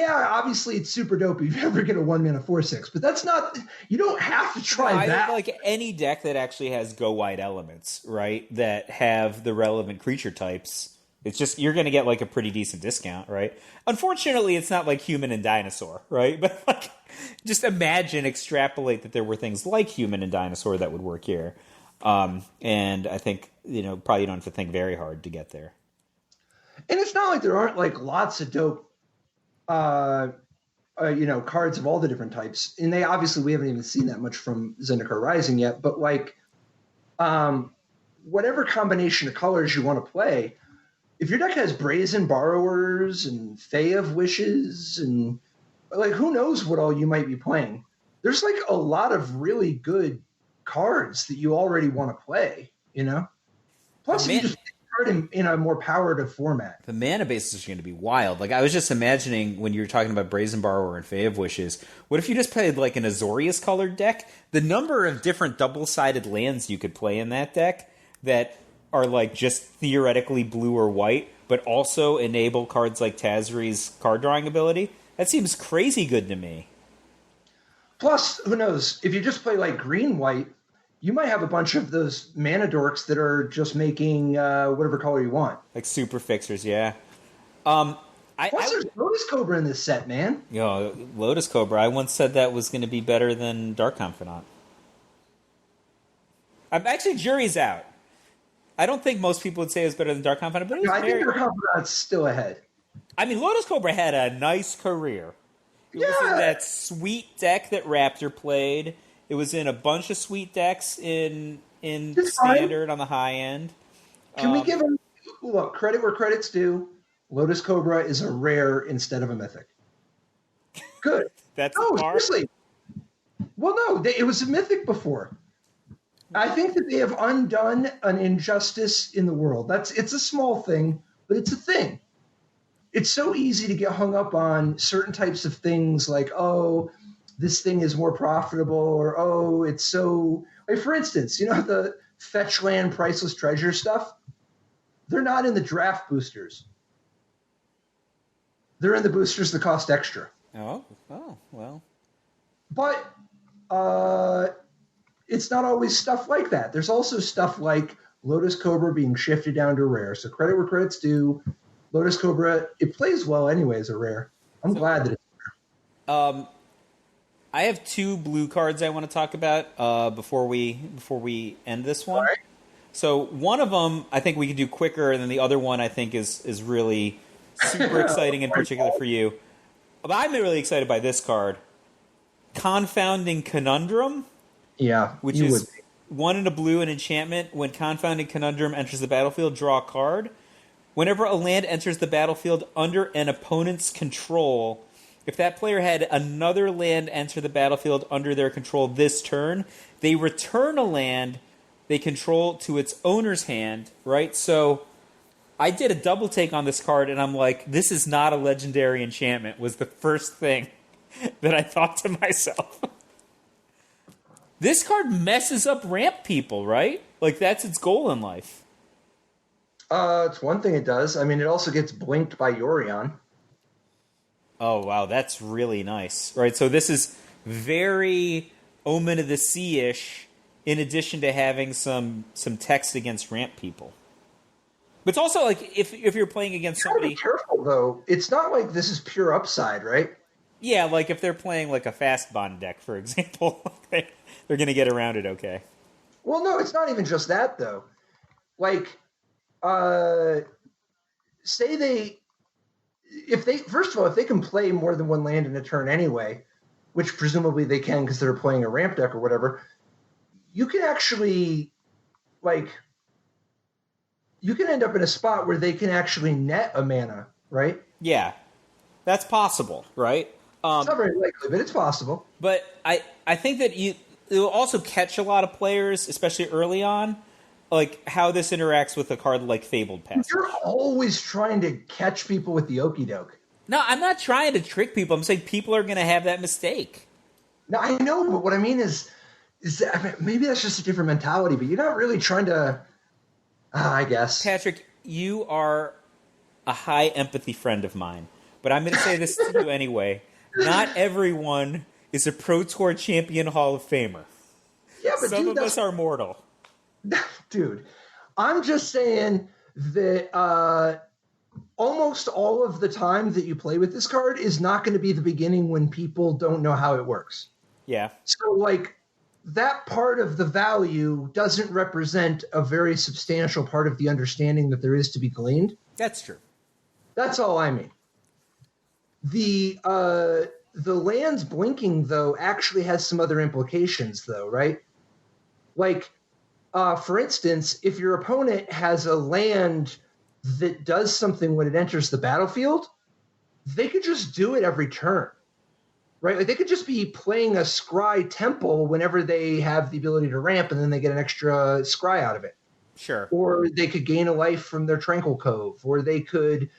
obviously it's super dope if you ever get a 1 mana 4/6, but that's not... You don't have to try that. I think like any deck that actually has go wide elements, right, that have the relevant creature types, it's just, you're going to get like a pretty decent discount, right? Unfortunately, it's not like human and dinosaur, right? But like, just extrapolate that there were things like human and dinosaur that would work here. And I think, probably you don't have to think very hard to get there. And it's not like there aren't like lots of dope, cards of all the different types. And we haven't even seen that much from Zendikar Rising yet. But like, whatever combination of colors you want to play, if your deck has Brazen Borrowers and Fae of Wishes and like who knows what all you might be playing, there's like a lot of really good cards that you already want to play. Plus, if you just card in a more powered format. The mana bases are going to be wild. Like, I was just imagining when you were talking about Brazen Borrower and Fae of Wishes, what if you just played like an Azorius colored deck? The number of different double-sided lands you could play in that deck that are like just theoretically blue or white, but also enable cards like Tazri's card drawing ability, that seems crazy good to me. Plus, who knows, if you just play like green-white, you might have a bunch of those mana dorks that are just making whatever color you want. Like super fixers, yeah. Plus, there's Lotus Cobra in this set, man. Lotus Cobra. I once said that was going to be better than Dark Confidant. I'm actually, jury's out. I don't think most people would say it's better than Dark Confidant, but I think Dark Confidant's still ahead. I mean, Lotus Cobra had a nice career. It was in that sweet deck that Raptor played. It was in a bunch of sweet decks in Standard on the high end. Can we give him credit where credit's due? Lotus Cobra is a rare instead of a mythic. Good. Seriously. Well, no, it was a mythic before. I think that they have undone an injustice in the world. It's a small thing, but it's a thing. It's so easy to get hung up on certain types of things like, oh, this thing is more profitable, or, oh, it's so... Like, for instance, the fetch land priceless treasure stuff? They're not in the draft boosters. They're in the boosters that cost extra. Oh, well. But it's not always stuff like that. There's also stuff like Lotus Cobra being shifted down to rare. So credit where credit's due. Lotus Cobra, it plays well anyway as a rare. I'm glad that it's rare. I have two blue cards I want to talk about before we end this one. Right. So one of them I think we can do quicker, and then the other one I think is really super exciting in particular for you. But I'm really excited by this card, Confounding Conundrum. Yeah, which is 1 and a blue, an enchantment. When Confounding Conundrum enters the battlefield, draw a card. Whenever a land enters the battlefield under an opponent's control, if that player had another land enter the battlefield under their control this turn, they return a land they control to its owner's hand, right? So I did a double take on this card, and I'm like, this is not a legendary enchantment, was the first thing that I thought to myself. This card messes up ramp people, right? Like, that's its goal in life. It's one thing it does. I mean, it also gets blinked by Yorion. Oh, wow, that's really nice. Right, so this is very Omen of the Sea-ish, in addition to having some text against ramp people. But it's also like, if you're playing against somebody... You gotta be careful, though. It's not like this is pure upside, right? Yeah, like if they're playing like a fast bond deck, for example, they're going to get around it okay. Well, no, it's not even just that, though. Like, say they... First of all, if they can play more than one land in a turn anyway, which presumably they can because they're playing a ramp deck or whatever, you can actually, you can end up in a spot where they can actually net a mana, right? Yeah, that's possible, right? It's not very likely, but it's possible. But I think that it will also catch a lot of players, especially early on, like how this interacts with a card like Fabled Passage. You're always trying to catch people with the okie doke. No, I'm not trying to trick people. I'm saying people are going to have that mistake. No, I know, but what I mean is that, I mean, maybe that's just a different mentality, but you're not really trying to, I guess. Patrick, you are a high empathy friend of mine, but I'm going to say this to you anyway. Not everyone is a Pro Tour Champion Hall of Famer. Yeah, but some of us are mortal. Dude, I'm just saying that almost all of the time that you play with this card is not going to be the beginning when people don't know how it works. Yeah. So, that part of the value doesn't represent a very substantial part of the understanding that there is to be gleaned. That's true. That's all I mean. The lands blinking, though, actually has some other implications, though, right? For instance, if your opponent has a land that does something when it enters the battlefield, they could just do it every turn, right? Like they could just be playing a Scry Temple whenever they have the ability to ramp, and then they get an extra Scry out of it. Sure. Or they could gain a life from their Tranquil Cove, or they could,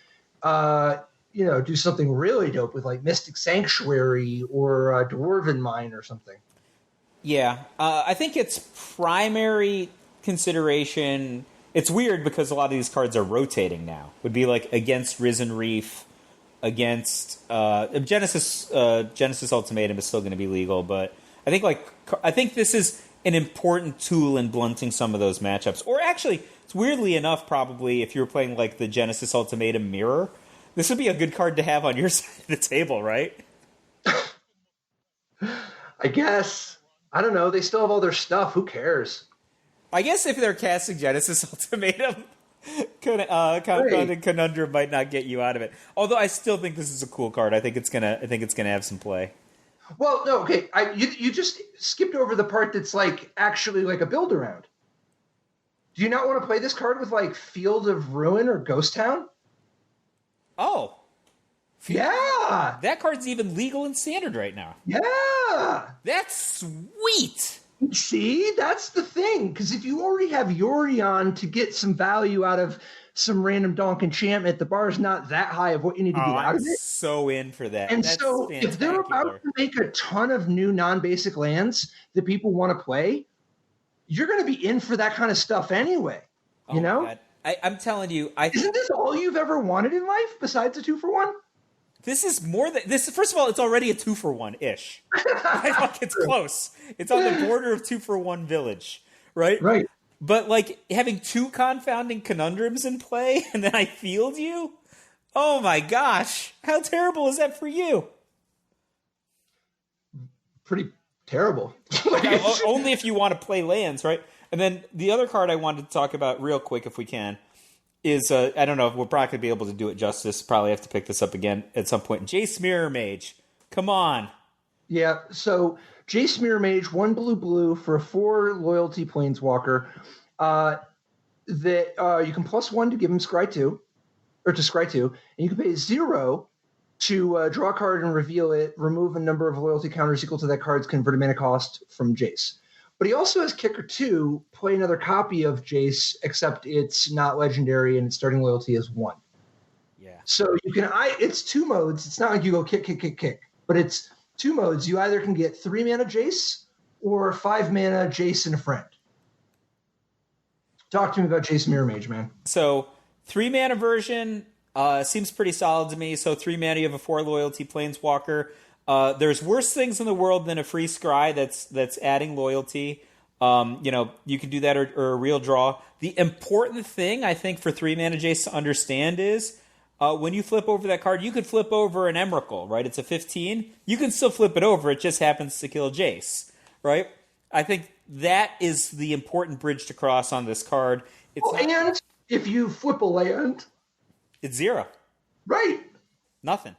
do something really dope with like Mystic Sanctuary or Dwarven Mine or something. Yeah, I think its primary consideration. It's weird because a lot of these cards are rotating now. Would be like against Risen Reef, against Genesis Ultimatum is still going to be legal, but I think this is an important tool in blunting some of those matchups. Or actually, it's weirdly enough, probably if you were playing like the Genesis Ultimatum Mirror, this would be a good card to have on your side of the table, right? I guess. I don't know. They still have all their stuff. Who cares? I guess if they're casting Genesis Ultimatum, Confounded Conundrum might not get you out of it. Although I still think this is a cool card. I think it's gonna have some play. Well, no, okay. You just skipped over the part that's like actually like a build around. Do you not want to play this card with like Field of Ruin or Ghost Town? Oh. Yeah. That card's even legal in Standard right now. Yeah. That's sweet. See, that's the thing. Because if you already have Yorion to get some value out of some random donk enchantment, the bar is not that high of what you need to get out of it. So in for that. And that's so if they're about to make a ton of new non-basic lands that people want to play, you're going to be in for that kind of stuff anyway. You know? God. I'm telling you, isn't this all you've ever wanted in life besides a 2-for-1? This is more than this. First of all, it's already a 2-for-1 ish. I think it's close. It's on the border of 2-for-1 Village, right? Right. But like having two confounding conundrums in play, and then I field you. Oh my gosh! How terrible is that for you? Pretty terrible. Only if you want to play lands, right? And then the other card I wanted to talk about real quick, if we can, is I don't know if we're probably going to be able to do it justice. Probably have to pick this up again at some point. Jace Mirror Mage. Come on. Yeah, so Jace Mirror Mage, 1 blue for a 4 loyalty planeswalker. That you can +1 to give him Scry 2, or to Scry 2, and you can pay 0 to draw a card and reveal it, remove a number of loyalty counters equal to that card's converted mana cost from Jace. But he also has Kicker 2, play another copy of Jace, except it's not legendary and its starting loyalty is 1. Yeah. So you can it's 2 modes. It's not like you go kick, but it's 2 modes. You either can get 3 mana Jace or 5 mana Jace and a friend. Talk to me about Jace Mirror Mage, man. So 3 mana version seems pretty solid to me. So 3 mana, you have a 4 loyalty planeswalker. There's worse things in the world than a free scry that's adding loyalty. You can do that or a real draw. The important thing, I think, for 3 mana Jace to understand is when you flip over that card, you could flip over an Emrakul, right? It's a 15. You can still flip it over. It just happens to kill Jace, right? I think that is the important bridge to cross on this card. And if you flip a land, it's 0. Right. Nothing.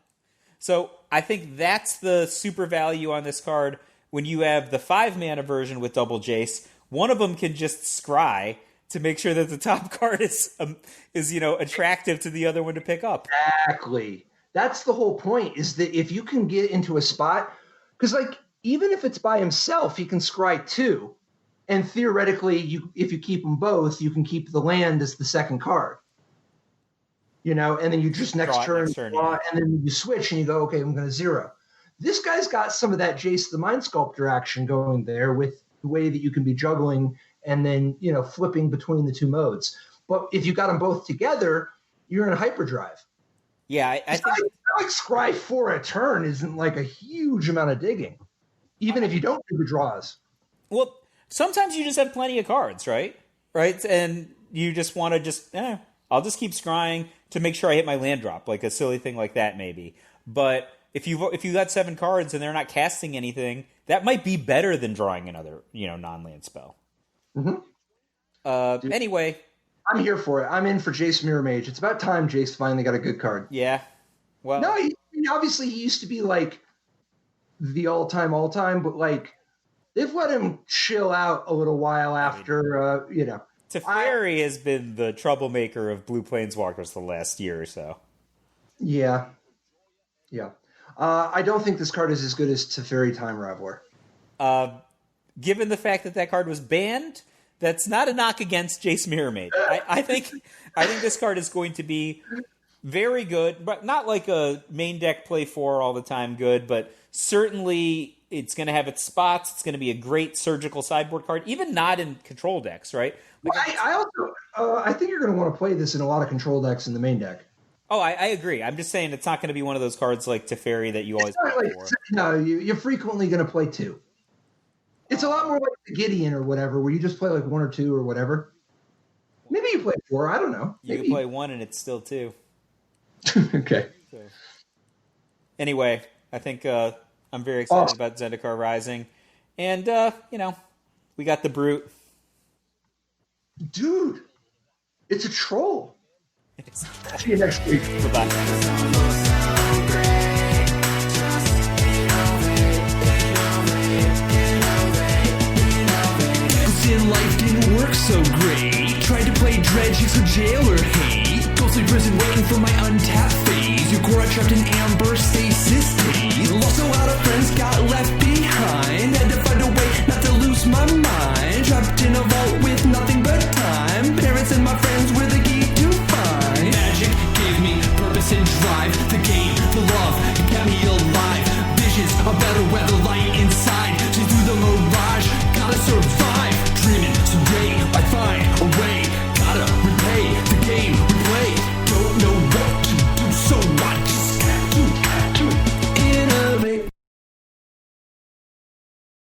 So I think that's the super value on this card. When you have the 5 mana version with double Jace, one of them can just scry to make sure that the top card is attractive to the other one to pick up. Exactly. That's the whole point, is that if you can get into a spot, because like even if it's by himself, he can scry 2, and theoretically, if you keep them both, you can keep the land as the second card. And then you just next turn draw, and then you switch and you go, okay, I'm going to 0. This guy's got some of that Jace the Mind Sculptor action going there with the way that you can be juggling and then, flipping between the 2 modes. But if you got them both together, you're in a hyperdrive. Yeah, I think like Scry 4 a turn isn't like a huge amount of digging, even if you don't do the draws. Well, sometimes you just have plenty of cards, right? Right? And you just want to I'll just keep scrying to make sure I hit my land drop, like a silly thing like that maybe. But if you got 7 cards and they're not casting anything, that might be better than drawing another, non-land spell. Mm-hmm. Anyway. I'm here for it. I'm in for Jace Mirror Mage. It's about time Jace finally got a good card. Yeah. Well. No, obviously he used to be like the all-time, but like they've let him chill out a little while after, Teferi has been the troublemaker of Blue Planeswalkers the last year or so. Yeah. I don't think this card is as good as Teferi Time Raveler. Given the fact that card was banned, That's not a knock against Jace Mirrormaid. I think this card is going to be very good, but not like a main deck play 4 all the time good, but certainly it's going to have its spots. It's going to be a great surgical sideboard card, even not in control decks, right? Like, well, I also I think you're going to want to play this in a lot of control decks in the main deck. Oh, I agree. I'm just saying it's not going to be one of those cards like Teferi that you always play for. No, you're frequently going to play 2. It's a lot more like the Gideon or whatever, where you just play like 1 or 2 or whatever. Maybe you play 4. I don't know. You can play 1 and it's still 2. Okay. So, anyway, I think I'm very excited about Zendikar Rising. And, we got the Brute. Dude, it's a troll. It is. See you next week. Bye-bye. Life didn't work so great. Tried to play Dredge, for jail or hate. Ghostly prison waiting for my untapped phase. Yukora trapped in amber stasis state. Lost a lot of friends, got left behind. Had to find a way not to lose my mind. Trapped in a vault with nothing